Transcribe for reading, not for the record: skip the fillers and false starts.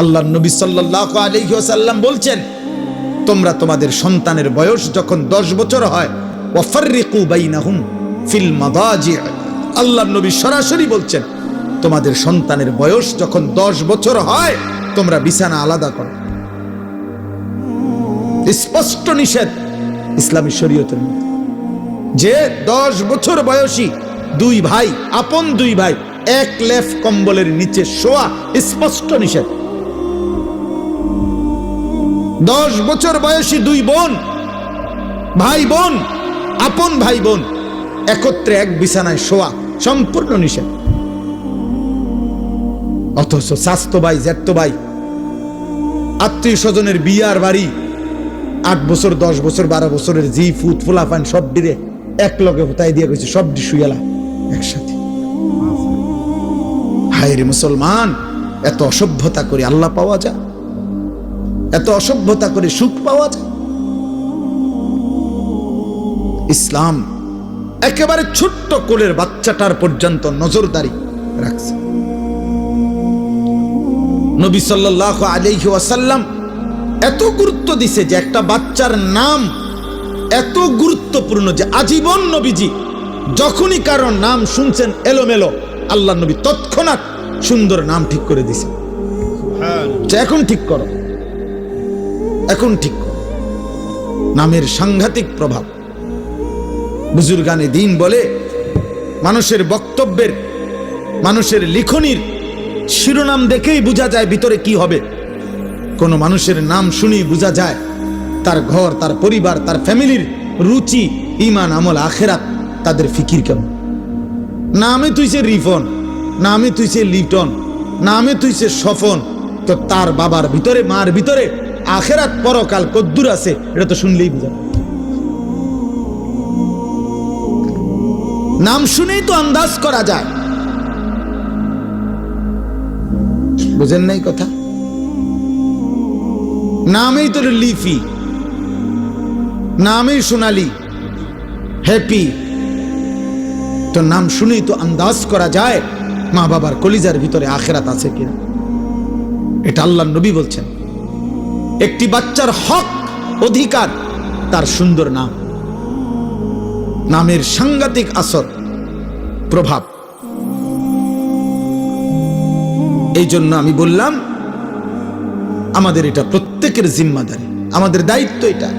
আল্লাহর নবী সাল্লাল্লাহু আলাইহি ওয়াসাল্লাম বলছেন, তোমরা তোমাদের সন্তানের বয়স যখন 10 বছর হয়, ওয়াফাররিকু বাইনাহুম ফিল মাদাজি', আল্লাহর নবী সরাসরি বলছেন, তোমাদের সন্তানের বয়স যখন 10 বছর হয় তোমরা বিছানা আলাদা করো। স্পষ্ট নিষেধ ইসলামী শরীয়তের মধ্যে যে 10 বছর বয়সী দুই ভাই, আপন দুই ভাই, এক লেফ কম্বলের নিচে শোয়া, স্পষ্ট নিষেধ। 10 বছর বয়সী দুই বোন, ভাই বোন, আপন ভাই বোন একত্রে এক বিছানায় শোয়া সম্পূর্ণ নিষেধ। অথচ স্বাস্থ্য ভাই, জ্যাঠতো ভাই, আত্মীয় স্বজনের বিয়ার বাড়ি, 8 বছর 10 বছর 12 বছরের জি ফুট ফুলাফান সব ডিরে এক লগে হতাই দিয়ে গেছে, সব ডি শুয়ালা একসাথে। হায় রে মুসলমান, এত অসভ্যতা করে আল্লাহ পাওয়া যায়? এত অসভ্যতা করে সুখ পাওয়া যায়? ইসলাম একেবারে ছোট্ট কোলের বাচ্চাটার পর্যন্ত নজরদারি রাখছে। নবী সাল্লাল্লাহু আলাইহি ওয়াসাল্লাম এত গুরুত্ব দিছে যে একটা বাচ্চার নাম এত গুরুত্বপূর্ণ যে আজীবন নবীজি যখনই কারোর নাম শুনছেন এলোমেলো, আল্লাহ নবী তৎক্ষণাৎ সুন্দর নাম ঠিক করে দিছে। এখন ঠিক করো, এখন ঠিক করো। নামের সাংঘাতিক প্রভাব। বুজুর্গানে দিন বলে, মানুষের বক্তব্যের, মানুষের লিখনির শিরোনাম দেখেই বোঝা যায় ভিতরে কি হবে। কোন মানুষের নাম শুনেই বোঝা যায় তার ঘর, তার পরিবার, তার ফ্যামিলির রুচি, ঈমান, আমল, আখিরাত, তাদের ফিকির কেমন। নামে তুইছে রিফন, নামে তুইছে লিটন, নামে তুইছে সফন, তো তার বাবার ভিতরে, মার ভিতরে আখিরাত পরকাল কদ্দুর আছে এটা তো শুনলেই বোঝা। নাম শুনেই তো আন্দাজ করা যায়। বুঝেন নাই কথা? নামেই তো লিফি, নামেই সোনালি, হ্যাপি, তো নাম শুনেই তো আন্দাজ করা যায় মা বাবার কলিজার ভিতরে আখিরাত আছে কিনা। এটা আল্লাহর নবী বলছেন। একটি বাচ্চার হক, অধিকার তার সুন্দর নাম। নামের সাংঘাতিক আসর, প্রভাব। এই জন্য আমি বললাম আমাদের এটা প্রত্যেকের জিম্মাদারি, আমাদের দায়িত্ব এটা।